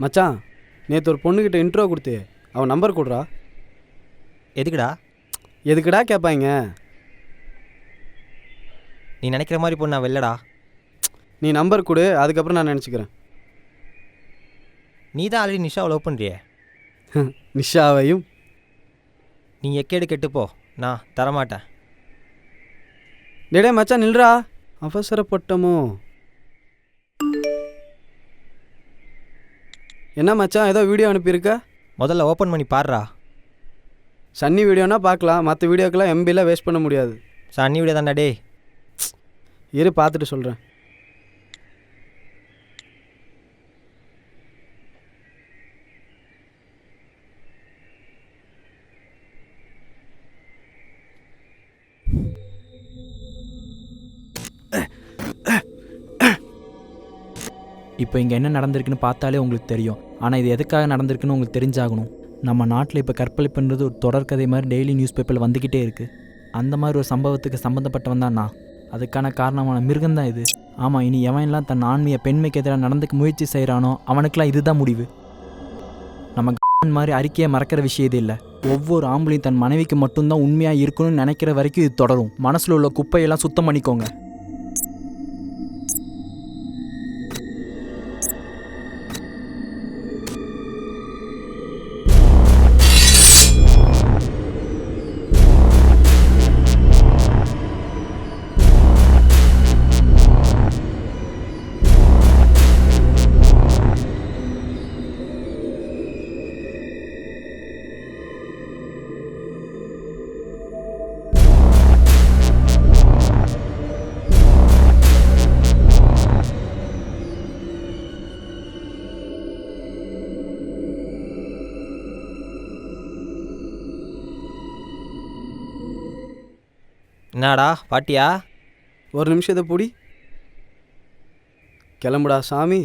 மச்சான், நேற்று ஒரு பொண்ணுக்கிட்ட இன்ட்ரோ கொடுத்து அவன் நம்பர் கொடுறா. எதுக்குடா? எதுக்குடா கேட்பாங்க? நீ நினைக்கிற மாதிரி பொண்ணு நான் வெள்ளடா. நீ நம்பர் கொடு, அதுக்கப்புறம் நான் நினச்சிக்கிறேன். நீ தான் ஆல்ரெடி நிஷாவை லவ் பண்ணுறியே. நிஷாவையும் நீ எக்கேடு கெட்டுப்போ, நான் தரமாட்டேன். டேடே மச்சான் நில்றா, அவசரப்பட்டமோ? என்ன மச்சான், ஏதோ வீடியோ அனுப்பியிருக்க? முதல்ல ஓப்பன் பண்ணி பாடுறா. சன்னி வீடியோனா பார்க்கலாம், மற்ற வீடியோக்கெல்லாம் எம்பியில் வேஸ்ட் பண்ண முடியாது. சன்னி வீடியோ தான்டா டே. இரு பார்த்துட்டு சொல்கிறேன். இப்போ இங்கே என்ன நடந்திருக்குன்னு பார்த்தாலே உங்களுக்கு தெரியும். ஆனால் இது எதுக்காக நடந்திருக்குன்னு உங்களுக்கு தெரிஞ்சாகணும். நம்ம நாட்டில் இப்போ கற்பழிப்புன்றது ஒரு தொடர்கதை மாதிரி டெய்லி நியூஸ் பேப்பரில் வந்துக்கிட்டே இருக்குது. அந்த மாதிரி ஒரு சம்பவத்துக்கு சம்மந்தப்பட்டவன் தான் நான். அதுக்கான காரணமான மிருகம்தான் இது. ஆமாம், இனி எவன்லாம் தன் ஆண்மையை பெண்மைக்கு எதிராக நடந்துக்க முயற்சி செய்கிறானோ அவனுக்கெல்லாம் இதுதான் முடிவு. நம்ம மாதிரி அறிக்கையை மறக்கிற விஷயம் இது இல்லை. ஒவ்வொரு ஆம்பளையும் தன் மனைவிக்கு மட்டும்தான் உண்மையாக இருக்கணும்னு நினைக்கிற வரைக்கும் இது தொடரும். மனசில் உள்ள குப்பையெல்லாம் சுத்தம் பண்ணிக்கோங்க. என்னடா பாட்டியா? ஒரு நிமிஷத்தை பூடி. கிளம்புடா சாமி.